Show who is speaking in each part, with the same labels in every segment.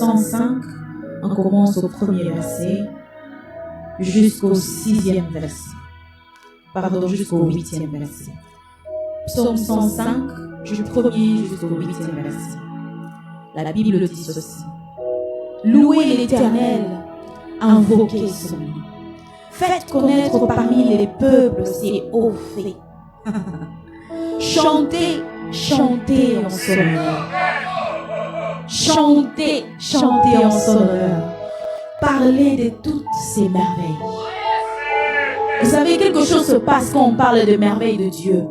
Speaker 1: 105, on commence au premier verset jusqu'au 6e verset. Pardon, jusqu'au 8e verset. Psaume 105, du premier jusqu'au 8e verset. La Bible dit ceci. Louez l'Éternel, invoquez son nom. Faites connaître parmi les peuples ses hauts faits. Chantez, chantez en son honneur. Chantez, chantez en son honneur. Parlez de toutes ses merveilles. Vous savez, quelque chose se passe quand on parle de merveilles de Dieu.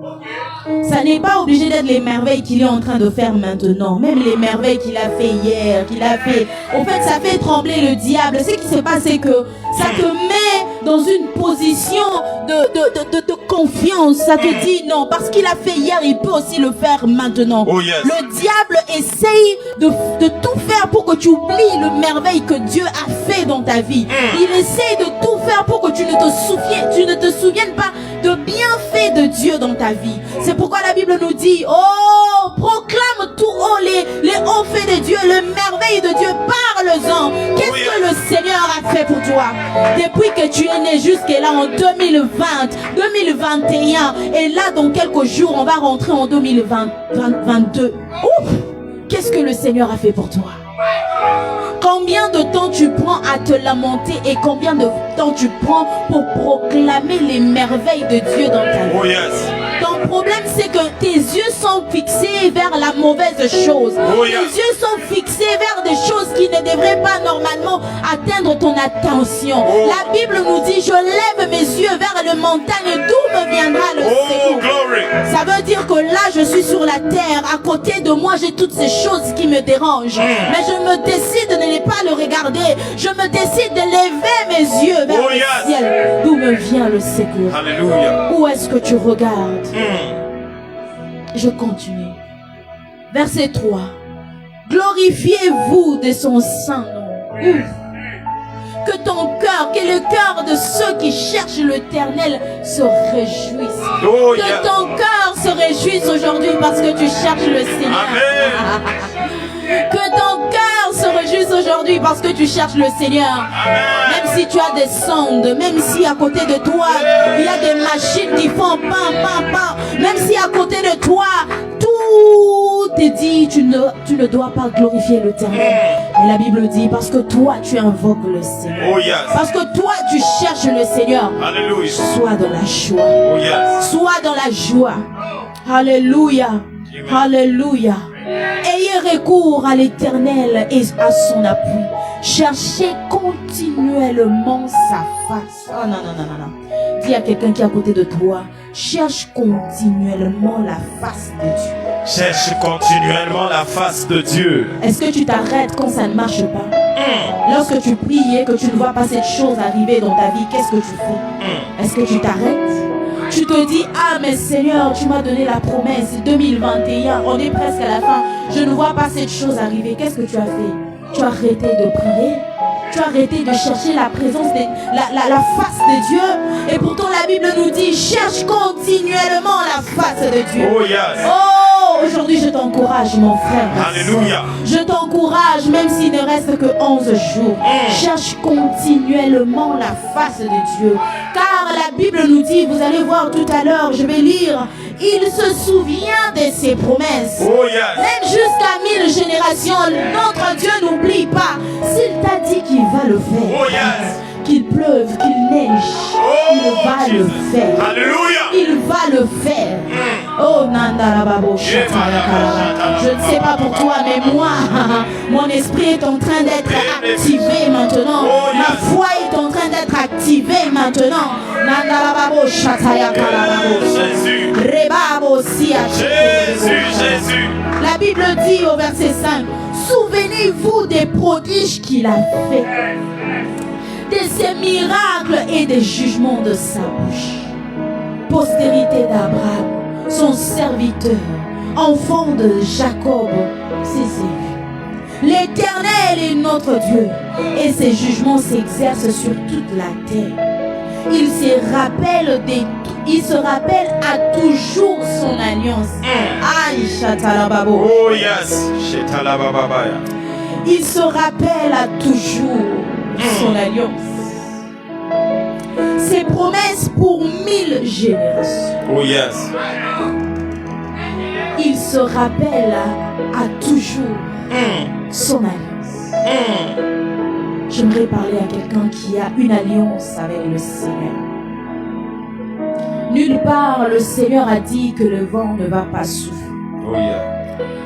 Speaker 1: Ça n'est pas obligé d'être les merveilles qu'il est en train de faire maintenant. Même les merveilles qu'il a fait hier, qu'il a fait. En fait, ça fait trembler le diable. Ce qui se passe, c'est que ça te met dans une position de confiance. Ça te dit non, parce qu'il a fait hier, il peut aussi le faire maintenant.
Speaker 2: Oh yes.
Speaker 1: Le diable essaye de tout faire pour que tu oublies le merveille que Dieu a fait dans ta vie. Il essaye de tout faire pour que tu ne te souviennes pas de bienfaits de Dieu dans ta vie. C'est pourquoi la Bible nous dit, oh, proclame tout haut les hauts faits de Dieu, les merveilles de Dieu, parle-en. Qu'est-ce que le Seigneur a fait pour toi? Depuis que tu es né jusqu'à là en 2020, 2021, et là dans quelques jours, on va rentrer en 2022. Ouf! Qu'est-ce que le Seigneur a fait pour toi? Combien de temps tu prends à te lamenter et combien de temps tu prends pour proclamer les merveilles de Dieu dans ta vie?
Speaker 2: Oh yes.
Speaker 1: Ton problème, c'est que tes yeux sont fixés vers la mauvaise chose.
Speaker 2: Oh yes.
Speaker 1: Tes yeux sont fixés vers des choses qui ne devraient pas normalement atteindre ton attention.
Speaker 2: Oh.
Speaker 1: La Bible nous dit, je lève mes yeux vers les montagnes, d'où me viendra le secours.
Speaker 2: Glory.
Speaker 1: Ça veut dire que là, je suis sur la terre. À côté de moi, j'ai toutes ces choses qui me dérangent. Mais je me décide de ne pas le regarder. Je me décide de lever mes yeux vers
Speaker 2: Oh
Speaker 1: le
Speaker 2: yes.
Speaker 1: ciel. D'où me vient le secours?
Speaker 2: Alléluia.
Speaker 1: Où est-ce que tu regardes? Je continue. Verset 3. Glorifiez-vous de son saint nom. Que ton cœur, que le cœur de ceux qui cherchent l'Éternel se réjouisse.
Speaker 2: Oh
Speaker 1: Que
Speaker 2: yes.
Speaker 1: ton cœur se réjouisse aujourd'hui parce que tu cherches le Seigneur.
Speaker 2: Amen.
Speaker 1: Que ton cœur se réjouisse aujourd'hui parce que tu cherches le Seigneur.
Speaker 2: Amen.
Speaker 1: Même si tu as des sondes, même si à côté de toi, il y a des machines qui font pam, pam, pam. Même si à côté de toi, tout te dit, tu ne dois pas glorifier l'Éternel. Mais la Bible dit, parce que toi, tu invoques le Seigneur.
Speaker 2: Oh yes.
Speaker 1: Parce que toi, tu cherches le Seigneur.
Speaker 2: Alléluia.
Speaker 1: Sois dans la joie.
Speaker 2: Oh yes.
Speaker 1: Sois dans la joie. Alléluia. Alléluia. Ayez recours à l'Éternel et à son appui. Cherchez continuellement sa face. Oh non, non, non, non, non. Dis à quelqu'un qui est à côté de toi, cherche continuellement la face de Dieu.
Speaker 2: Cherche continuellement la face de Dieu.
Speaker 1: Est-ce que tu t'arrêtes quand ça ne marche pas? Lorsque tu pries et que tu ne vois pas cette chose arriver dans ta vie, qu'est-ce que tu fais? Est-ce que tu t'arrêtes? Tu te dis, ah mais Seigneur, tu m'as donné la promesse, 2021, on est presque à la fin, je ne vois pas cette chose arriver. Qu'est-ce que tu as fait? Tu as arrêté de prier, tu as arrêté de chercher la présence, la face de Dieu. Et pourtant la Bible nous dit, cherche continuellement la face de Dieu.
Speaker 2: Oh yes.
Speaker 1: Oh, aujourd'hui je t'encourage mon frère.
Speaker 2: Alléluia.
Speaker 1: Je t'encourage, même s'il ne reste que 11 jours. Cherche continuellement la face de Dieu. Car la Bible nous dit, vous allez voir tout à l'heure, je vais lire, il se souvient de ses promesses.
Speaker 2: Oh yes.
Speaker 1: Même jusqu'à 1000 générations, notre Dieu n'oublie pas. S'il t'a dit qu'il va le faire,
Speaker 2: Oh yes.
Speaker 1: qu'il pleuve, qu'il neige, il va le faire.
Speaker 2: Alléluia.
Speaker 1: Il va le faire. Oh Nanda Babo Shataya Kalaba. Je ne sais pas pour toi, mais moi, mon esprit est en train d'être activé maintenant. Ma foi est en train d'être activée maintenant. Nanda Babo Shataya Kalaba.
Speaker 2: Jésus.
Speaker 1: Rebabo Sia.
Speaker 2: Jésus, Jésus.
Speaker 1: La Bible dit au verset 5, souvenez-vous des prodiges qu'il a fait, de ses miracles et des jugements de sa bouche. Postérité d'Abraham, son serviteur, enfant de Jacob, ses élus. L'Éternel est notre Dieu et ses jugements s'exercent sur toute la terre. Il se rappelle à toujours son alliance. Aïe, Chatalababo.
Speaker 2: Oh yes. Shetalabababaya.
Speaker 1: Il se rappelle à toujours son alliance. Ses promesses pour 1000 générations.
Speaker 2: Oh yes.
Speaker 1: Il se rappelle à toujours son alliance. J'aimerais parler à quelqu'un qui a une alliance avec le Seigneur. Nulle part le Seigneur a dit que le vent ne va pas souffler.
Speaker 2: Oh yeah.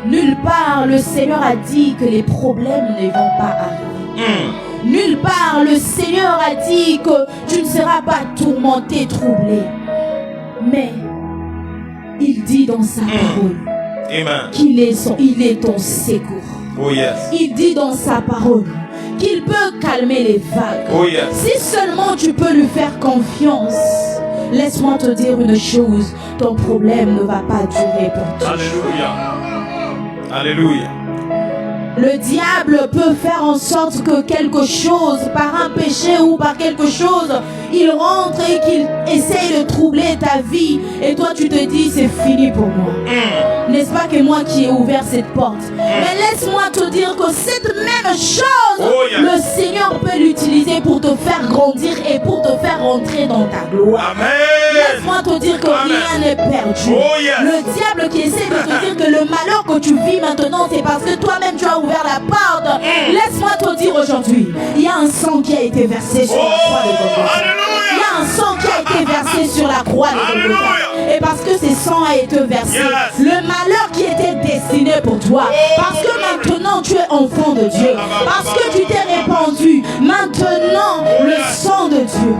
Speaker 1: Nulle part le Seigneur a dit que les problèmes ne vont pas arriver. Nulle part le Seigneur a dit que tu ne seras pas tourmenté, troublé. Mais il dit dans sa parole qu'il est ton secours.
Speaker 2: Oh yes.
Speaker 1: Il dit dans sa parole qu'il peut calmer les vagues.
Speaker 2: Oh yes.
Speaker 1: Si seulement tu peux lui faire confiance, laisse-moi te dire une chose, ton problème ne va pas durer pour toi.
Speaker 2: Alléluia. Alléluia.
Speaker 1: Le diable peut faire en sorte que quelque chose, par un péché ou par quelque chose, il rentre et qu'il essaye de troubler ta vie. Et toi, tu te dis, c'est fini pour moi. N'est-ce pas que moi qui ai ouvert cette porte? Mais laisse-moi te dire que cette même chose, le Seigneur peut l'utiliser pour te faire grandir et pour te faire rentrer dans ta gloire.
Speaker 2: Amen.
Speaker 1: Laisse-moi te dire que rien n'est perdu. Le diable qui essaie de te dire que le malheur que tu vis maintenant, c'est parce que toi-même tu as ouvert la porte. Laisse-moi te dire aujourd'hui, il y a un sang qui a été versé sur la croix de Golgotha. Il y a un sang qui a été versé sur la croix de Golgotha. Et parce que ce sang a été versé, le malheur qui était destiné pour toi, parce que maintenant tu es enfant de Dieu, parce que tu t'es répandu, maintenant le sang de Dieu,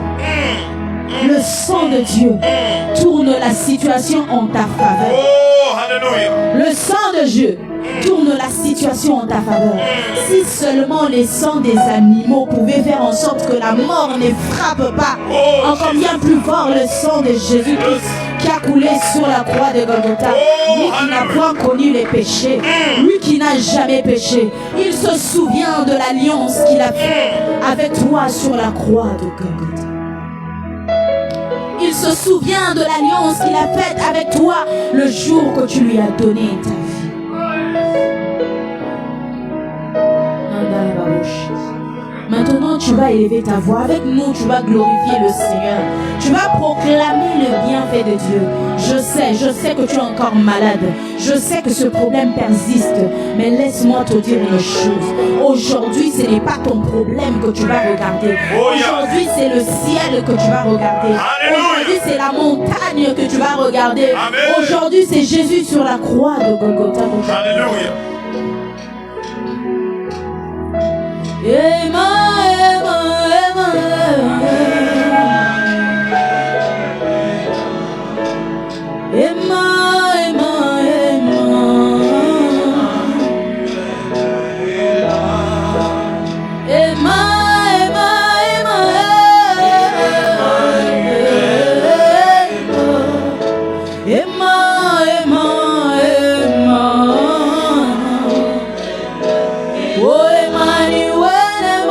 Speaker 1: le sang de Dieu tourne la situation en ta faveur.
Speaker 2: Oh, hallelujah.
Speaker 1: Le sang de Dieu tourne la situation en ta faveur. Si seulement les sangs des animaux pouvaient faire en sorte que la mort ne frappe pas, encore bien plus fort le sang de Jésus-Christ qui a coulé sur la croix de Golgotha. Lui qui n'a point connu les péchés, lui qui n'a jamais péché, il se souvient de l'alliance qu'il a faite avec toi sur la croix de Golgotha. Il se souvient de l'alliance qu'il a faite avec toi le jour que tu lui as donné ta vie. Maintenant, tu vas élever ta voix. Avec nous, tu vas glorifier le Seigneur. Tu vas proclamer le bienfait de Dieu. Je sais que tu es encore malade. Je sais que ce problème persiste. Mais laisse-moi te dire une chose. Aujourd'hui, ce n'est pas ton problème que tu vas regarder. Aujourd'hui, c'est le ciel que tu vas regarder. Aujourd'hui, c'est la montagne que tu vas regarder. Aujourd'hui, c'est Jésus sur la croix de Golgotha.
Speaker 2: Alléluia.
Speaker 1: Emma, Emma, Emma, Emma, Emma, oh Emmanuel,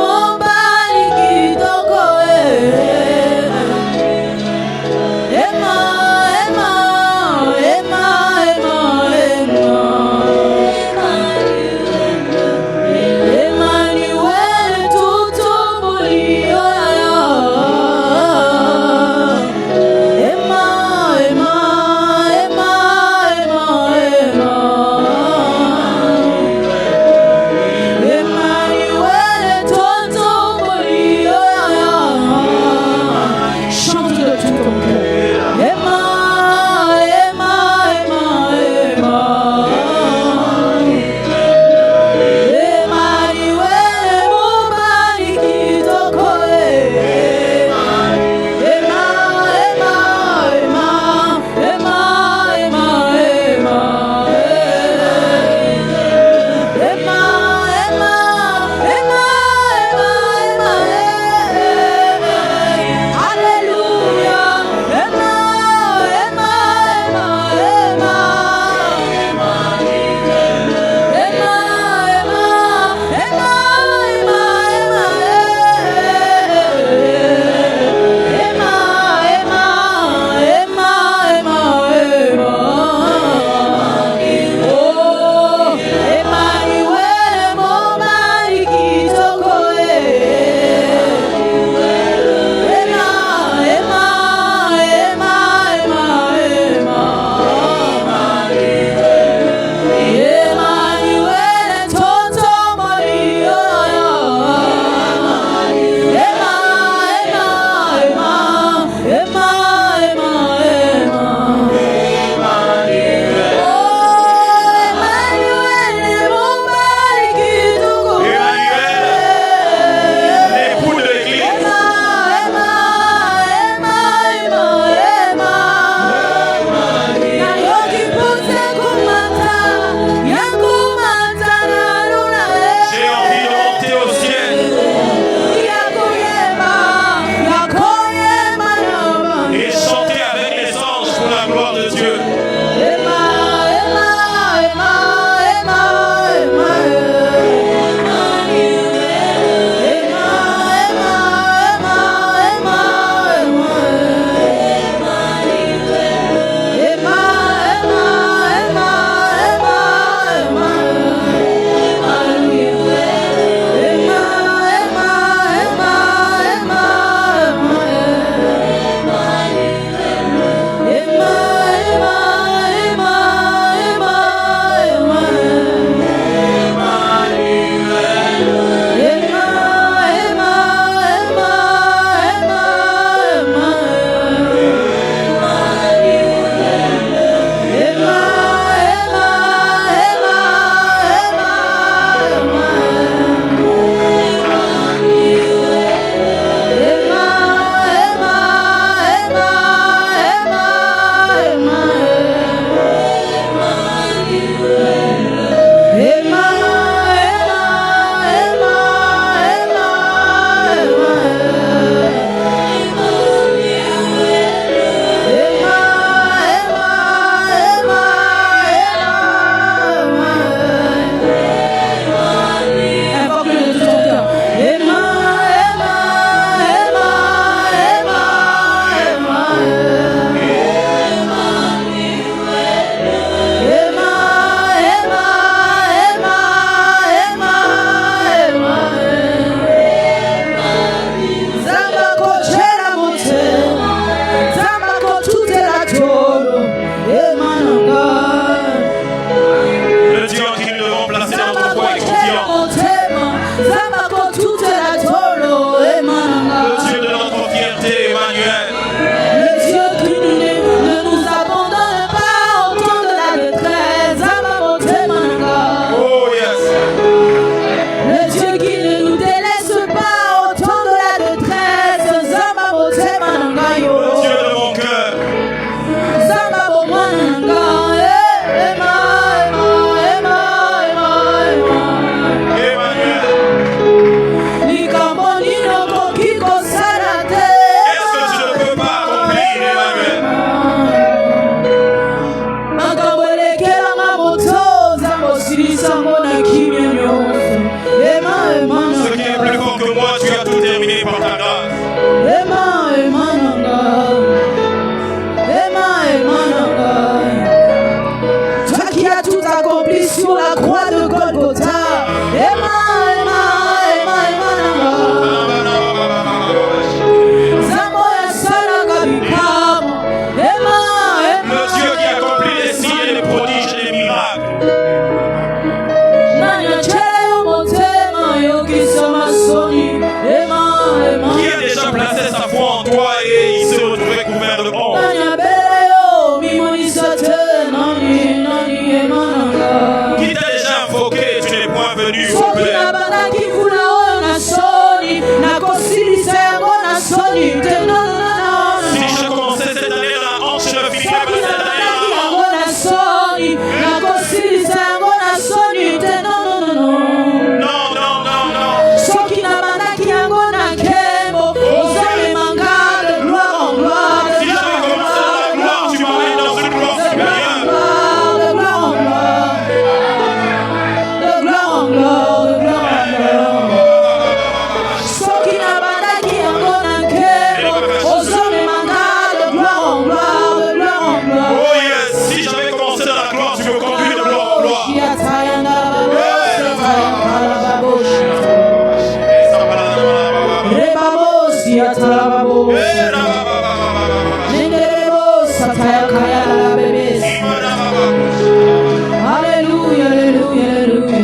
Speaker 1: Alléluia, alléluia, alléluia.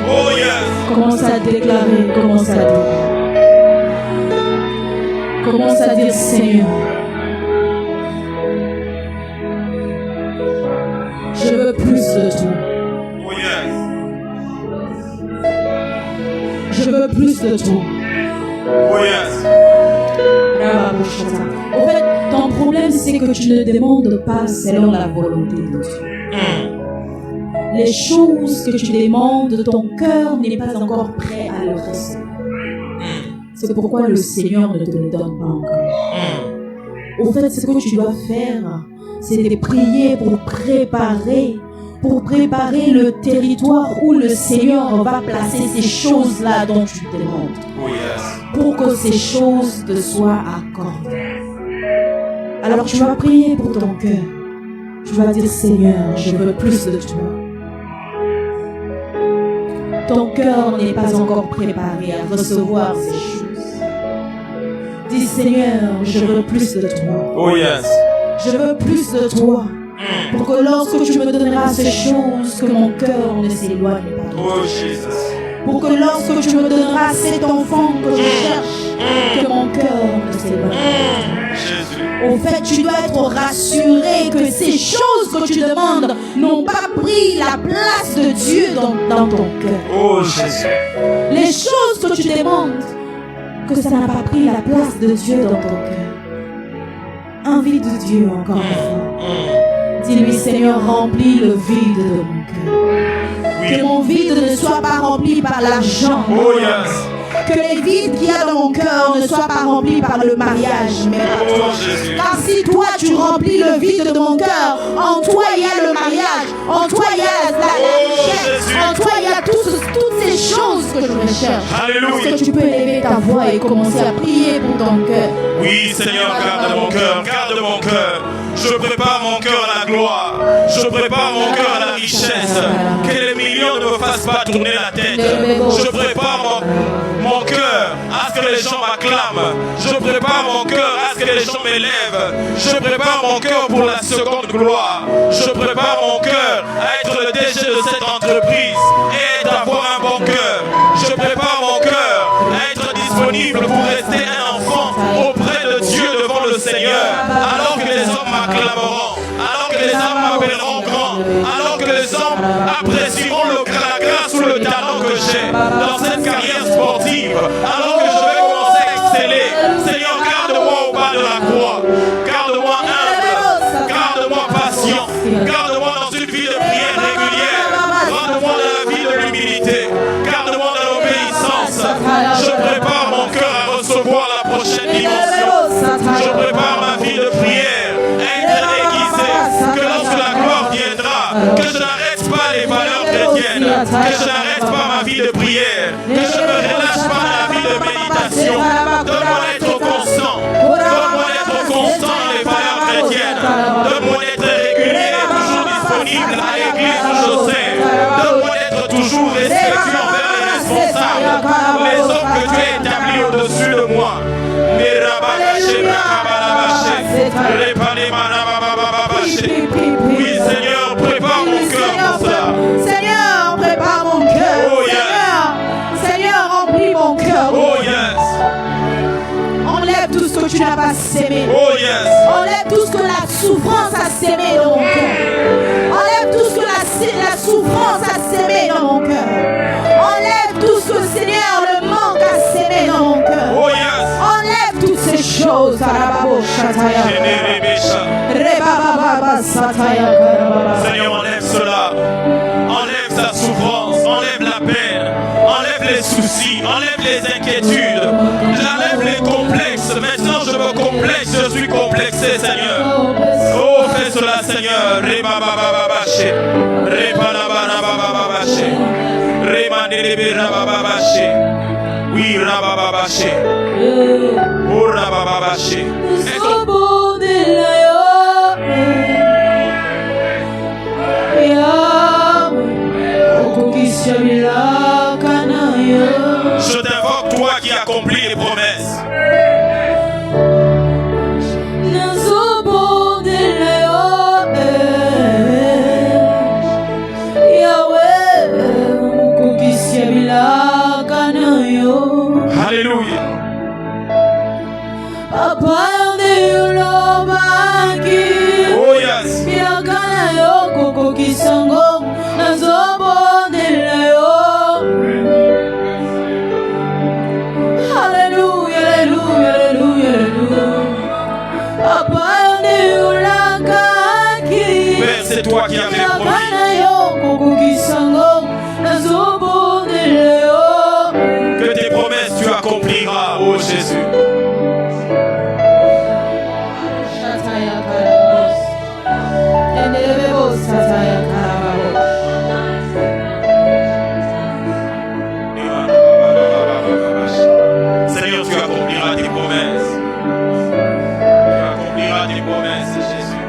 Speaker 2: Oh yes.
Speaker 1: Commence à déclarer, commence à dire. Commence à dire Seigneur. Je veux plus de toi.
Speaker 2: Oh yes.
Speaker 1: Je veux plus de toi.
Speaker 2: Oh yes.
Speaker 1: En fait, ton problème, c'est que tu ne demandes pas selon la volonté de Dieu. Les choses que tu demandes, ton cœur n'est pas encore prêt à le recevoir. C'est pourquoi le Seigneur ne te le donne pas encore. Au fait, ce que tu dois faire, c'est de prier pour préparer le territoire où le Seigneur va placer ces choses-là dont tu demandes.
Speaker 2: Oh yes.
Speaker 1: Pour que ces choses te soient accordées. Alors tu vas prier pour ton cœur. Tu vas dire Seigneur, je veux plus de toi. Ton cœur n'est pas encore préparé à recevoir ces choses. Dis Seigneur, je veux plus de toi.
Speaker 2: Oh yes.
Speaker 1: Je veux plus de toi. Pour que lorsque tu me donneras ces choses, que mon cœur ne s'éloigne pas.
Speaker 2: Oh Jesus.
Speaker 1: Pour que lorsque tu me donneras cet enfant que je cherche, que mon cœur ne s'éloigne pas.
Speaker 2: Jésus.
Speaker 1: Au fait, tu dois être rassuré que ces choses que tu demandes n'ont pas pris la place de Dieu dans ton cœur.
Speaker 2: Oh Jésus.
Speaker 1: Les choses que tu demandes, que ça n'a pas pris la place de Dieu dans ton cœur. Invite Dieu encore une fois. Dis-lui, Seigneur, remplis le vide de mon cœur. Que mon vide ne soit pas rempli par l'argent.
Speaker 2: Oh yes.
Speaker 1: Que les vides qu'il y a dans mon cœur ne soient pas remplis par le mariage, mais par toi.
Speaker 2: Oh Jésus.
Speaker 1: Car si toi tu remplis le vide de mon cœur, en toi il y a le mariage, en toi il y a la richesse,
Speaker 2: Jésus.
Speaker 1: en toi il y a toutes ces choses que je recherche.
Speaker 2: Alléluia.
Speaker 1: Est-ce que tu peux élever ta voix et commencer à prier pour ton cœur?
Speaker 2: Oui, Seigneur, garde mon cœur, garde mon cœur. Je prépare mon cœur à la gloire. Je prépare mon cœur à la richesse. Que les millions ne me fassent pas tourner la tête. Je prépare mon cœur à ce que les gens m'acclament. Je prépare mon cœur à ce que les gens m'élèvent. Je prépare mon cœur pour la seconde gloire. Je prépare mon cœur à être le DG de cette entreprise et d'avoir un bon cœur. Je prépare mon cœur à être disponible pour rester un enfant auprès de Dieu devant le Seigneur. Alors que les hommes m'acclameront, alors que les hommes m'appelleront grand, alors que les hommes apprécieront la grâce ou le talent que j'ai dans cette carrière sportive, alors que je vais commencer à exceller. Seigneur, garde-moi au bas de la croix, garde-moi humble, garde-moi patient, garde-moi dans une vie de prière régulière, garde-moi dans la vie de l'humilité, garde-moi dans l'obéissance. Je prépare mon cœur à recevoir la prochaine dimension. Je prépare ma vie de prière à être aiguisée, que lorsque la gloire viendra, que je n'arrête pas les valeurs chrétiennes, que je n'arrête pas ma vie de prière, que je ne me relâche pas dans la vie de méditation. Donne-moi d'être constant, donne-moi d'être constant dans les valeurs chrétiennes, donne-moi d'être régulier et toujours disponible à l'église où je sers, donne-moi d'être toujours respectueux envers les responsables, les hommes que tu as établis au-dessus de moi. Oui, Seigneur, prépare mon cœur pour ça.
Speaker 1: Seigneur, prépare mon cœur.
Speaker 2: Oh, yes.
Speaker 1: Seigneur, remplis mon cœur.
Speaker 2: Oh yes.
Speaker 1: Enlève tout ce que tu n'as pas sémé.
Speaker 2: Oh yes.
Speaker 1: Enlève tout ce que la souffrance a sémé dans mon cœur. Enlève tout ce que la souffrance a sémé dans mon cœur. Enlève tout ce que, Seigneur, le manque a sémé dans mon cœur.
Speaker 2: Oh yes.
Speaker 1: Enlève toutes ces choses.
Speaker 2: Seigneur, enlève cela. Enlève sa souffrance. Enlève la peine. Enlève les soucis. Enlève les inquiétudes. J'enlève les complexes. Maintenant, je me complexe. Je suis complexé, Seigneur. Oh, fais cela, Seigneur. Rebababababaché. Rebalabarabababaché. Remandeleberabababaché. Oui, rabababaché. Oh, rabababaché.
Speaker 1: Je
Speaker 2: t'invoque, toi qui accomplis les promesses. Alléluia.
Speaker 1: Papa yolobaki.
Speaker 2: Oh yes.
Speaker 1: Yakana yo koko kisango nazobonela yo. Alléluia, alléluia, alléluia, alléluia. Papa yolobaki.
Speaker 2: Père, c'est toi qui avais promis.
Speaker 1: Yakana yo koko kisango nazobonela yo.
Speaker 2: Que tes promesses tu accompliras, oh Jésus. Seigneur, tu accompliras tes promesses. Tu accompliras tes promesses, Jésus.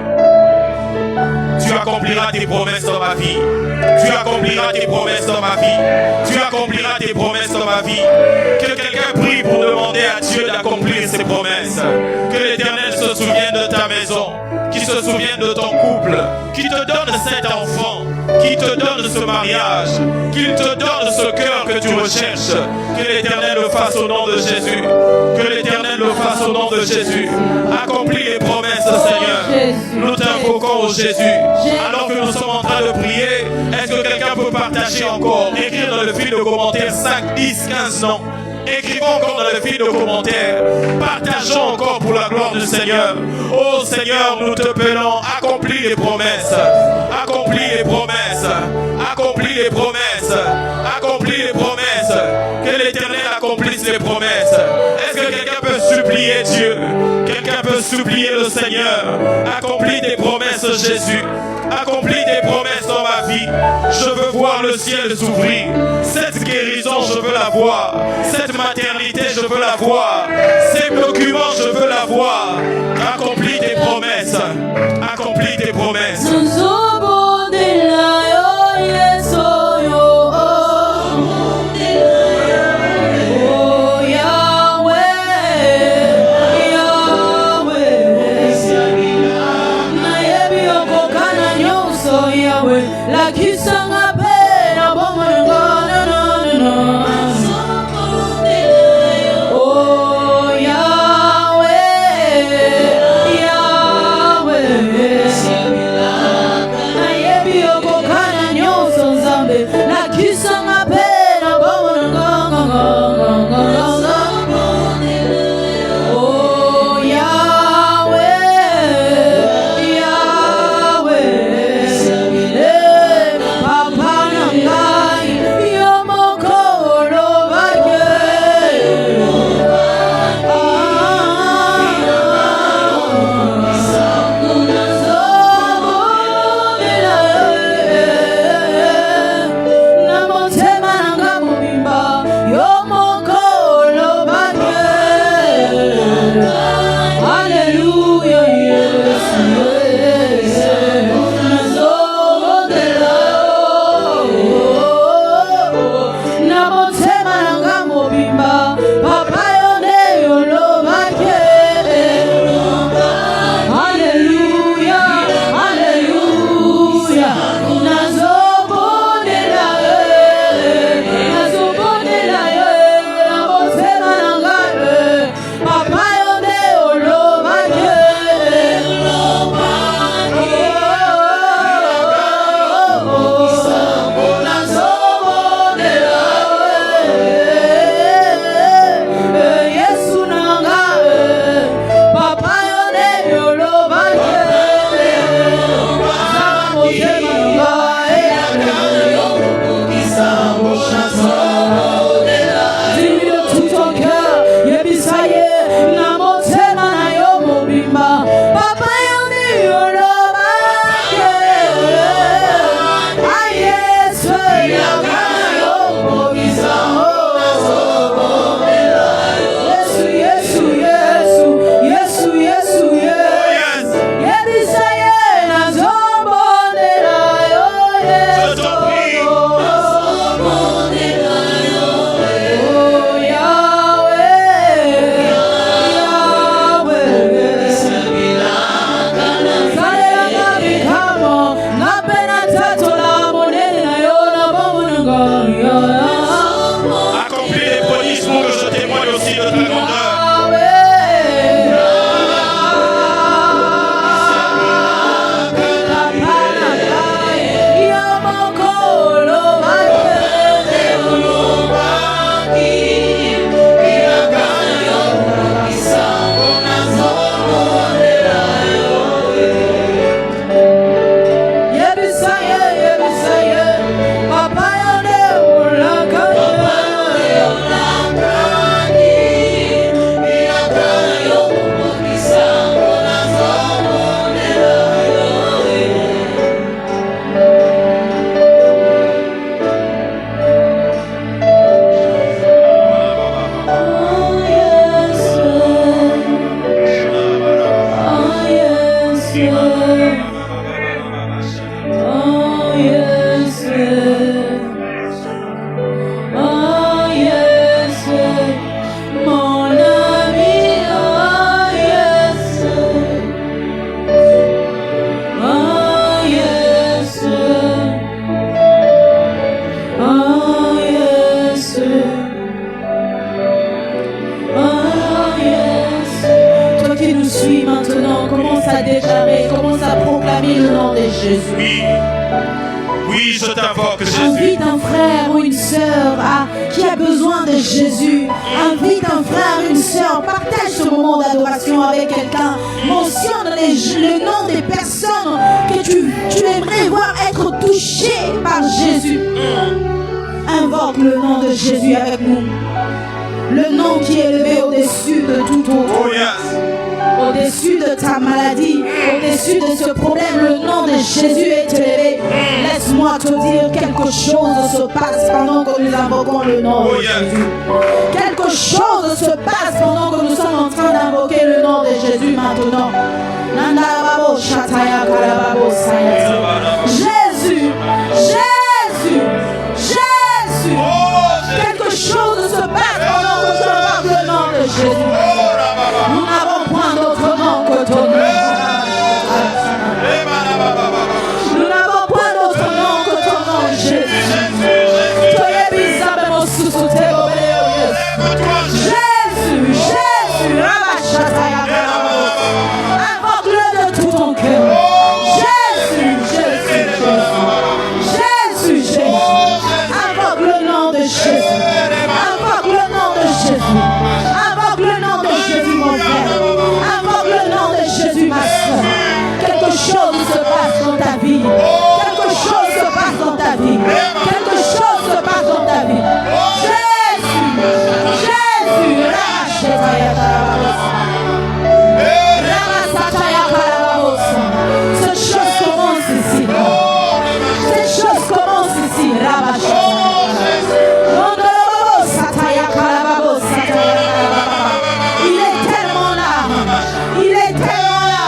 Speaker 2: Tu accompliras tes promesses dans ma vie. Tu accompliras tes promesses dans ma vie. Tu accompliras tes promesses dans ma vie. Que quelqu'un prie pour demander à Dieu d'accomplir ses promesses. Que l'Éternel se souvienne de ta maison, qu'il se souvienne de ton couple, qu'il te donne cet enfant, qu'il te donne ce mariage, qu'il te donne ce cœur que tu recherches. Que l'Éternel le fasse au nom de Jésus. Que l'Éternel le fasse au nom de Jésus. Accomplis les promesses, Seigneur. Nous t'invoquons au Jésus. Alors que nous sommes en train de prier, est-ce que quelqu'un peut partager encore? Écrire dans le fil de commentaires 5, 10, 15 noms. Écrivons encore dans le fil de commentaires. Partageons encore pour la gloire du Seigneur. Oh Seigneur, nous te appelons. Accomplis les promesses. Accomplis les promesses. Accomplis les promesses. Accomplis les promesses. Que l'Éternel accomplisse les promesses. Est-ce que quelqu'un peut supplier Dieu? Quelqu'un peut supplier le Seigneur? Accomplis tes promesses, Jésus. Accomplis tes promesses dans ma vie. Je veux voir le ciel s'ouvrir. Cette guérison, je veux la voir. Cette maternité, je veux la voir. Ces documents, je veux la voir. Accomplis tes promesses. Accomplis tes promesses. aussi de ta grandeur. Oui, oui, je t'invoque Jésus.
Speaker 1: Invite un frère ou une sœur qui a besoin de Jésus. Invite un frère ou une sœur. Partage ce moment d'adoration avec quelqu'un. Mentionne le nom des personnes que tu aimerais voir être touchées par Jésus. Invoque le nom de Jésus avec nous. Le nom qui est élevé au-dessus de tout autre.
Speaker 2: Oh yes.
Speaker 1: Au-dessus de ta maladie, au-dessus de ce problème, le nom de Jésus est élevé. Laisse-moi te dire, quelque chose se passe pendant que nous invoquons le nom de Jésus. Quelque chose se passe pendant que nous sommes en train d'invoquer le nom de Jésus maintenant. Jésus, Jésus, Jésus. Quelque chose se passe pendant que nous invoquons le nom de Jésus. Nous n'avons point d'autre nom que ton nom. Nous n'avons point d'autre nom que ton nom, Jésus. Jésus, Jésus, invoque-le de tout ton cœur. Jésus, Jésus, Jésus, Jésus, invoque le nom de Jésus. Invoque le nom de Jésus. Invoque le nom de Jésus, mon frère. Invoque le nom de Jésus, ma soeur. Quelque chose se passe dans ta vie. Quelque chose se passe dans ta vie. Quelque chose se passe dans ta vie. Jésus, Jésus, cette chose commence ici. Cette chose commence ici. Il est tellement là. Il est tellement là.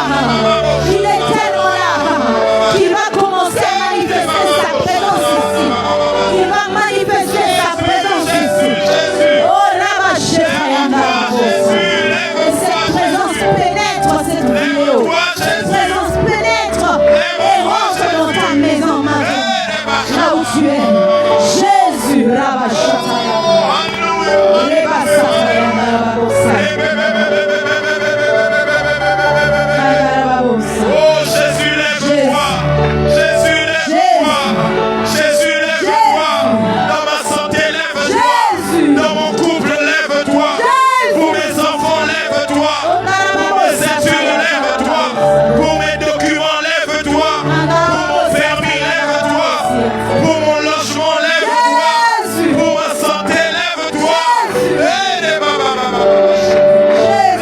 Speaker 1: Il est tellement là. Qu'il va commencer à manifester sa présence ici. Il va manifester sa présence ici. Oh, et cette présence pénètre cette vidéo. Cette présence pénètre et rentre dans ta maison maintenant. Là où tu es. Jésus,
Speaker 2: Oh Jésus, lève-toi. Jésus, lève-toi. Jésus, lève-toi. Dans ma santé, lève-toi. Dans mon couple, lève-toi. Pour mes enfants, lève-toi. Pour mes études, lève-toi. Pour mes documents, lève-toi. Pour mon permis, lève-toi. Pour mon logement, lève-toi. Pour ma santé, lève-toi.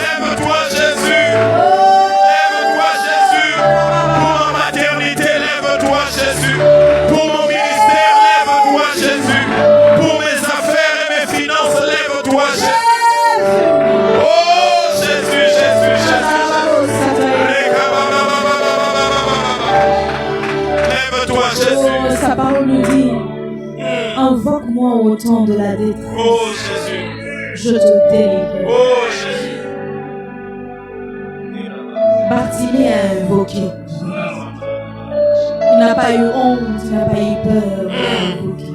Speaker 2: Lève-toi, Jésus. Lève-toi, Jésus. Pour ma maternité, lève-toi, Jésus. Pour mon ministère, lève-toi, Jésus. Pour mes affaires et mes finances, lève-toi, Jésus. Oh, Jésus, Jésus, Jésus. Lève-toi, Jésus.
Speaker 1: Sa parole nous dit, invoque-moi au temps de la détresse.
Speaker 2: Oh, Jésus.
Speaker 1: Je te délivre.
Speaker 2: Oh, Jésus.
Speaker 1: Bartimée a invoqué. Il n'a pas eu honte, il n'a pas eu peur. Il a invoqué.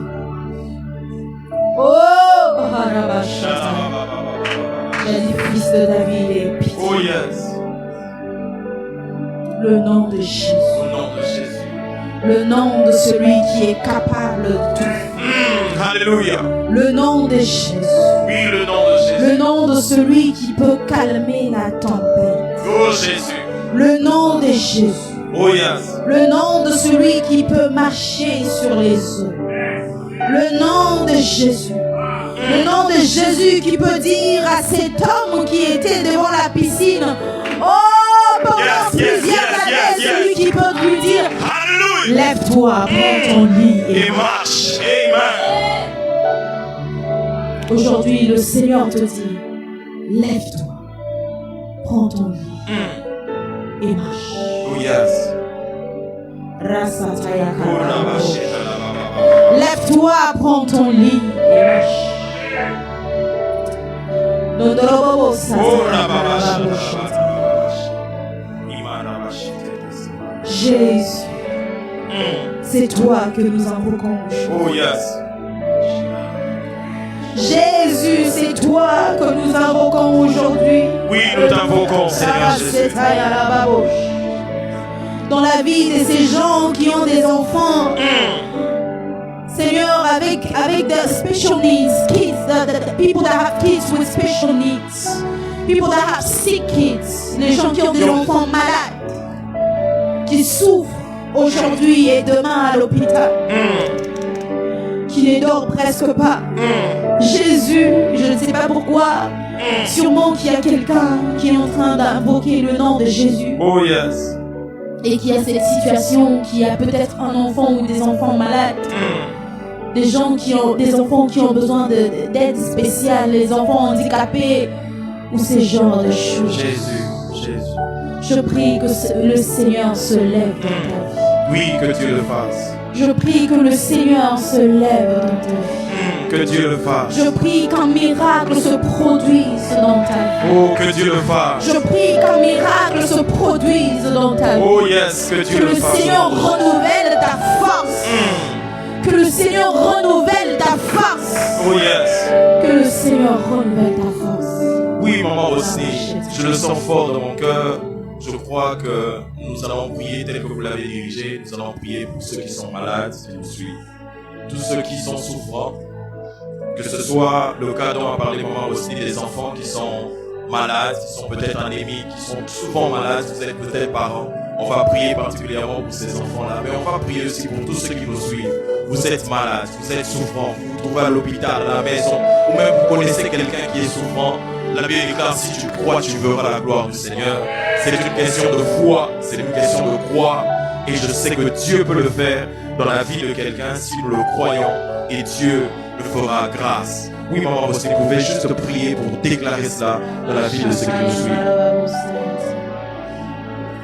Speaker 1: Oh, Harabashata. du fils de David, aie pitié.
Speaker 2: Oh yes.
Speaker 1: Le nom de Jésus.
Speaker 2: Au nom de Jésus.
Speaker 1: Le nom de celui qui est capable de tout.
Speaker 2: Alléluia.
Speaker 1: Le nom de Jésus.
Speaker 2: Oui, le nom de Jésus.
Speaker 1: Le nom de celui qui peut calmer la tempête.
Speaker 2: Oh Jésus.
Speaker 1: Le nom de Jésus.
Speaker 2: Oh yes.
Speaker 1: Le nom de celui qui peut marcher sur les eaux. Le nom de Jésus. Le nom de Jésus qui peut dire à cet homme qui était devant la piscine, oh, pendant plusieurs années, celui qui peut lui dire,
Speaker 2: Alléluia.
Speaker 1: lève-toi, prends ton lit
Speaker 2: Et marche. Amen.
Speaker 1: Aujourd'hui, le Seigneur te dit, lève-toi, prends ton lit et marche.
Speaker 2: Oh yes.
Speaker 1: Lève-toi, prends ton lit et marche. Jésus, c'est toi que nous invoquons.
Speaker 2: Oh yes.
Speaker 1: Jésus, c'est toi que nous invoquons aujourd'hui.
Speaker 2: Oui, nous t'invoquons, Seigneur Jésus.
Speaker 1: Dans la vie de ces gens qui ont des enfants, Seigneur, avec the special needs, kids, the people that have kids with special needs, people that have sick kids, les gens qui ont des enfants malades, qui souffrent aujourd'hui et demain à l'hôpital, qui ne dort presque pas. Jésus, je ne sais pas pourquoi, sûrement qu'il y a quelqu'un qui est en train d'invoquer le nom de Jésus.
Speaker 2: Oh yes.
Speaker 1: Et qui a cette situation, qui a peut-être un enfant ou des enfants malades, des gens qui ont des enfants qui ont besoin d'aide spéciale, les enfants handicapés ou ces genres de choses.
Speaker 2: Jésus.
Speaker 1: Je prie que le Seigneur se lève dans ta vie.
Speaker 2: Oui, que Dieu le fasse.
Speaker 1: Je prie que le Seigneur se lève dans ta vie.
Speaker 2: Que Dieu le fasse.
Speaker 1: Je prie qu'un miracle se produise dans ta vie.
Speaker 2: Oh, que Dieu le fasse.
Speaker 1: Je prie qu'un miracle se produise dans ta vie.
Speaker 2: Oh yes, que Dieu
Speaker 1: Que
Speaker 2: le
Speaker 1: le
Speaker 2: fasse.
Speaker 1: Seigneur renouvelle ta force. Que le Seigneur renouvelle ta force.
Speaker 2: Oh yes.
Speaker 1: Que le Seigneur renouvelle ta force.
Speaker 2: Oui, maman Rosny, je le sens fort dans mon cœur. Je crois que nous allons prier tel que vous l'avez dirigé. Nous allons prier pour ceux qui sont malades, qui nous suivent, tous ceux qui sont souffrants. Que ce soit le cas dont a parlé maman Rosny, des enfants qui sont malades, qui sont peut-être anémiques, qui sont souvent malades, vous êtes peut-être parents. On va prier particulièrement pour ces enfants-là, mais on va prier aussi pour tous ceux qui nous suivent. Vous êtes malades, vous êtes souffrants, vous vous trouvez à l'hôpital, à la maison, ou même vous connaissez quelqu'un qui est souffrant. La Bible déclare, si tu crois, tu verras la gloire du Seigneur. C'est une question de foi, c'est une question de croire. Et je sais que Dieu peut le faire dans la vie de quelqu'un si nous le croyons. Et Dieu le fera grâce. Oui, maman, vous pouvez juste prier pour déclarer cela dans la vie de ceux qui nous suivent.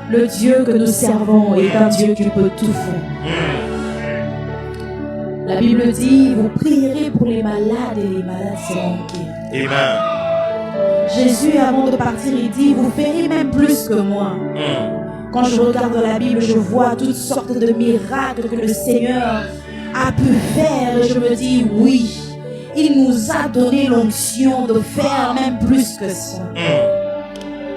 Speaker 1: Le Dieu que nous servons est un Dieu qui peut tout faire. La Bible dit, vous prierez pour les malades et les malades seront guéris.
Speaker 2: Amen.
Speaker 1: Jésus, avant de partir, il dit, vous ferez même plus que moi. Quand je regarde dans la Bible, je vois toutes sortes de miracles que le Seigneur a pu faire. Et je me dis, oui, il nous a donné l'onction de faire même plus que ça.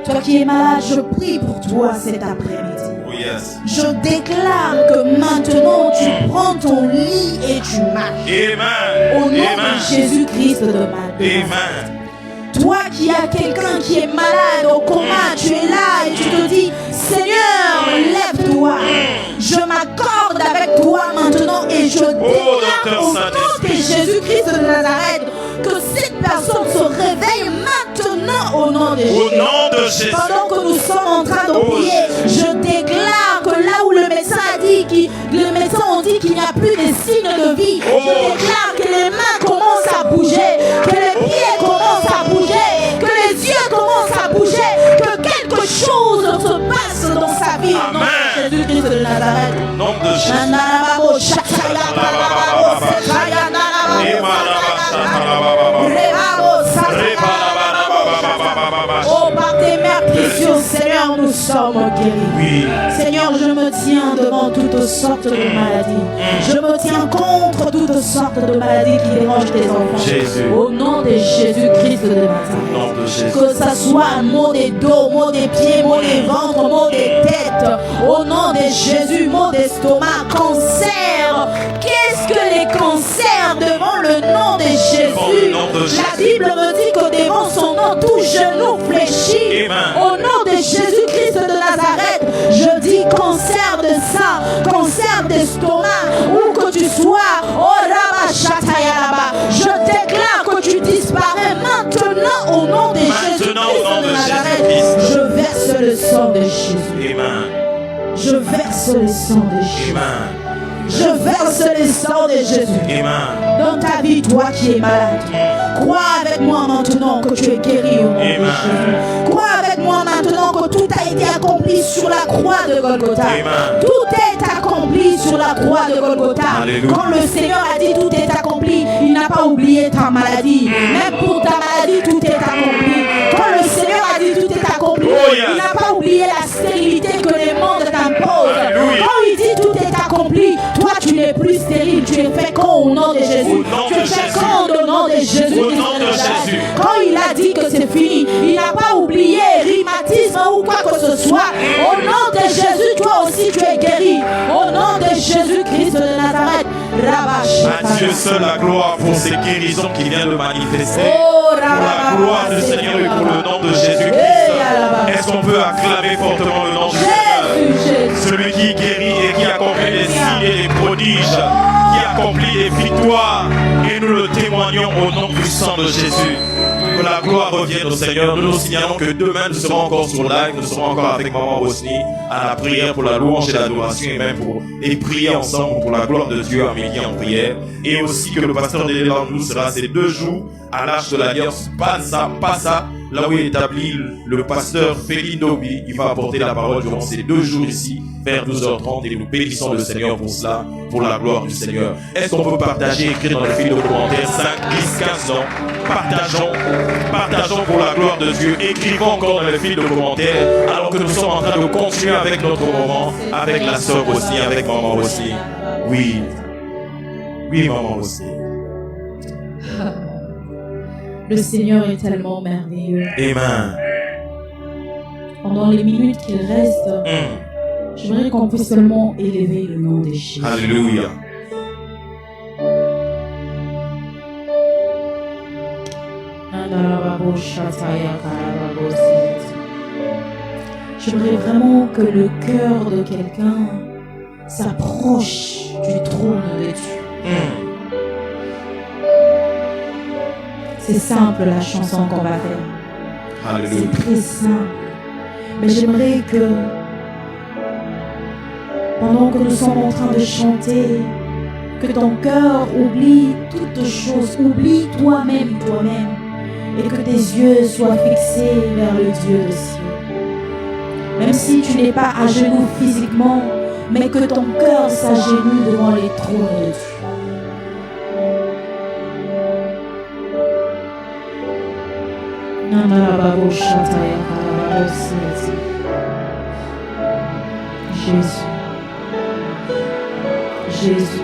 Speaker 1: Toi qui es malade, je prie pour toi cet après-midi.
Speaker 2: Oh yes.
Speaker 1: Je déclare que maintenant tu prends ton lit et tu marches.
Speaker 2: Amen.
Speaker 1: Au nom
Speaker 2: Amen.
Speaker 1: de Jésus-Christ de Nazareth.
Speaker 2: Amen.
Speaker 1: Toi qui as quelqu'un qui est malade au coma, tu es là et tu te dis, Seigneur, lève-toi. Je m'accorde avec toi maintenant et je déclare au nom de Jésus-Christ de Nazareth que cette personne se réveille maintenant au nom de Jésus.
Speaker 2: Au nom de Jésus.
Speaker 1: Pendant que nous sommes en train de prier, je déclare que là où le médecin a dit, le médecin ont dit qu'il n'y a plus de signes de vie, je déclare que les mains commencent à bouger, que les pieds commencent à bouger, que les yeux commencent à bouger, que quelque chose se passe dans sa vie. Au nom de Jésus-Christ de Nazareth.
Speaker 2: Au nom de Jésus.
Speaker 1: Oh, par tes mères précieuses, Seigneur, nous sommes guéris.
Speaker 2: Oui.
Speaker 1: Seigneur, je me tiens devant toutes sortes de maladies. Je me tiens contre toutes sortes de maladies qui dérangent tes enfants.
Speaker 2: Jésus.
Speaker 1: Au nom de Jésus-Christ de Nazareth.
Speaker 2: Au nom de Jésus.
Speaker 1: Que ça soit maux des dos, maux des pieds, maux des ventres, maux des têtes. Au nom de Jésus, maux d'estomac, cancer. Qu'est-ce que les cancers devant le nom de Jésus? La Bible me dit que devant son nom, tout genou fléchit. Au nom de Jésus-Christ de Nazareth, je dis cancer de sang, cancer d'estomac, où que tu sois, oh Rabba Shatayalaba, je déclare que tu disparais maintenant au nom de Jésus-Christ de Nazareth. Je verse le sang de Jésus. Je verse le sang de Jésus. Je verse le sang de Jésus. Dans ta vie, toi qui es malade, crois avec moi maintenant que tu es guéri au nom de Jésus. Crois avec moi maintenant que tout a été accompli sur la croix de Golgotha. Tout est accompli sur la croix de Golgotha. Alléluia. Quand le Seigneur a dit tout est accompli, il n'a pas oublié ta maladie. Même pour ta maladie, tout est accompli. Quand le Seigneur a dit tout est accompli, il n'a pas oublié la stérilité que les mondes t'imposent. Quand il dit tout est accompli, toi tu n'es plus stérile, tu es fécond au nom de Jésus. Tu es fécond au nom de Jésus. Quand il a dit que c'est fini, il n'a pas oublié rhumatisme ou quoi que ce soit. Au nom de Jésus, toi aussi tu es guéri. Au nom de Jésus-Christ de Nazareth.
Speaker 2: À Dieu seul la gloire pour ces guérisons qu'il vient de manifester. Pour la gloire du Seigneur et pour le nom de Jésus-Christ. Est-ce qu'on peut acclamer fortement le nom du Seigneur? Celui qui guérit et qui accomplit des signes et des prodiges, qui accomplit des victoires, et nous le témoignons au nom puissant de Jésus. Que la gloire revienne au Seigneur. Nous nous signalons que demain nous serons encore sur live, nous serons encore avec Maman Rosny à la prière pour la louange et l'adoration et même pour les prier ensemble pour la gloire de Dieu à midi en prière. Et aussi que le pasteur Délé Landou sera ces 2 jours à l'Arche de l'Alliance, Passa, là où est établi le pasteur Félix Dobi. Il va apporter la parole durant ces 2 jours ici, vers 12h30, et nous bénissons le Seigneur pour cela, pour la gloire du Seigneur. Est-ce qu'on peut partager, écrire dans le fil de commentaires 5, 10, 15 ans? Partageons pour la gloire de Dieu. Écrivons encore dans le fil de commentaires, alors que nous sommes en train de continuer avec notre moment, avec la sœur aussi, avec Maman aussi. Oui, Maman aussi.
Speaker 1: Le Seigneur est tellement merveilleux.
Speaker 2: Amen.
Speaker 1: Pendant les minutes qu'il reste, j'aimerais qu'on puisse seulement élever le nom de Jésus.
Speaker 2: Alléluia.
Speaker 1: J'aimerais vraiment que le cœur de quelqu'un s'approche du trône de Dieu. C'est simple la chanson qu'on va faire.
Speaker 2: Alléluia.
Speaker 1: C'est très simple. Mais j'aimerais que pendant que nous sommes en train de chanter, que ton cœur oublie toutes choses, oublie toi-même, et que tes yeux soient fixés vers le Dieu des cieux. Même si tu n'es pas à genoux physiquement, mais que ton cœur s'agenouille devant les trônes de Dieu. Jésus.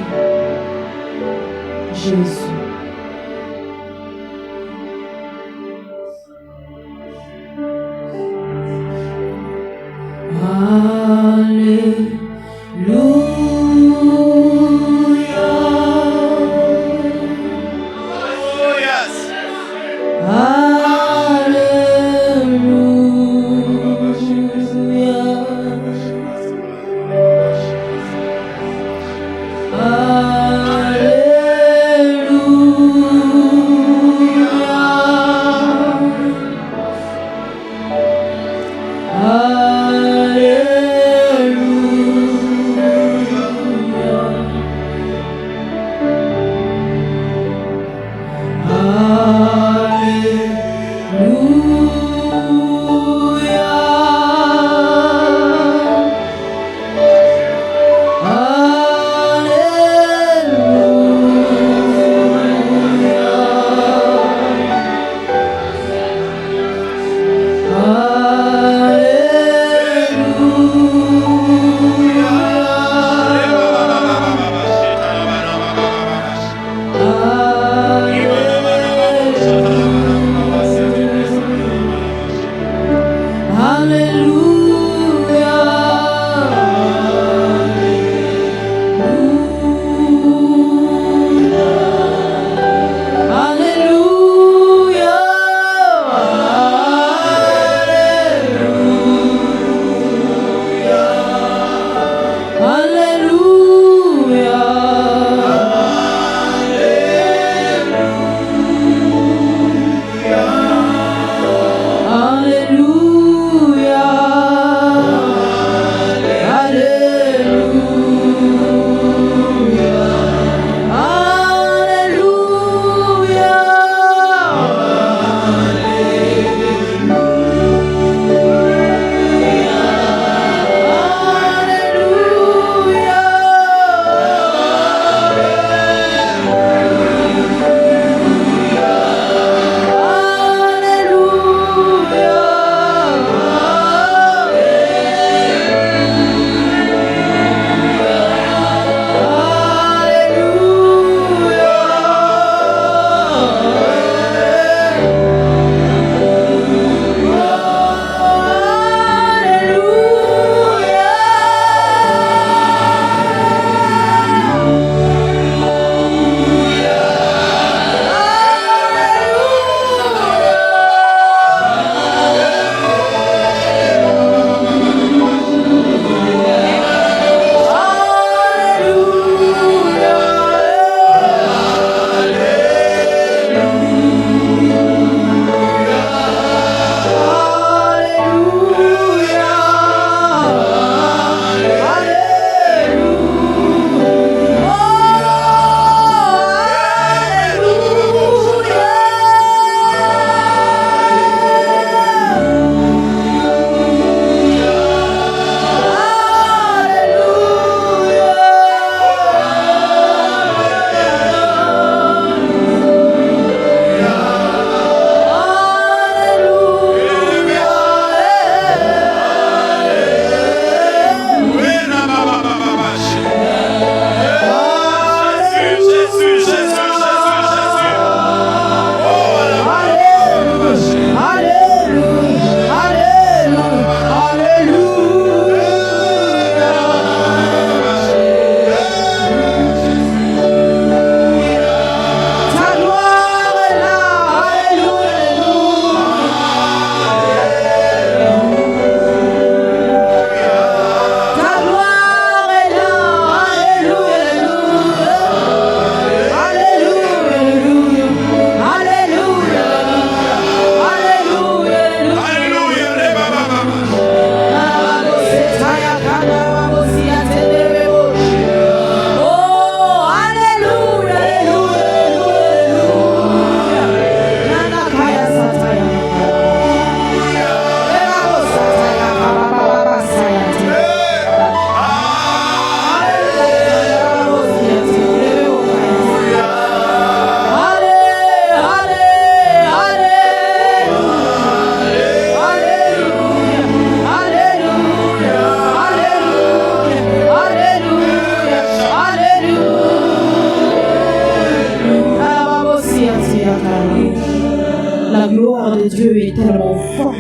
Speaker 1: conforte.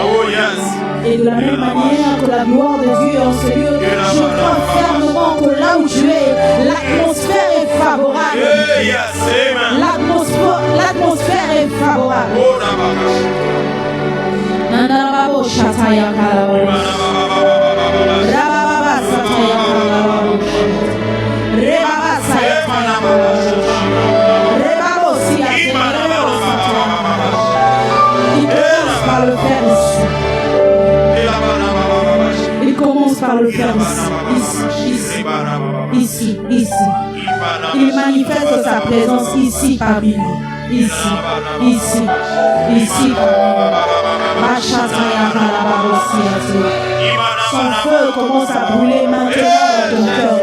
Speaker 2: Oh yes.
Speaker 1: Et de la même manière que la gloire de Dieu est en ce lieu, je crois fermement que là où tu es, l'atmosphère est favorable.
Speaker 2: Yes, amen.
Speaker 1: L'atmosphère est favorable.
Speaker 2: Oh,
Speaker 1: Nandarababo Shataya Kalabo. Rababa Sataya Kalabo. Rebaba Sataya Kalabo. Rebabo Sia. Il commence par le faire ici. Ici. Il manifeste sa présence ici parmi nous. Ici. Son feu commence à brûler maintenant dans ton cœur.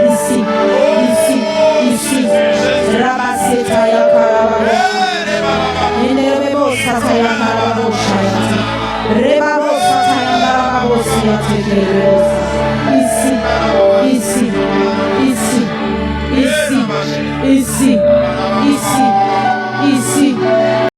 Speaker 1: Ici. Rabassetaya Kalaba. Inerebo Sataya Kalaba. Rebabo Sataya Kalaba. Ici.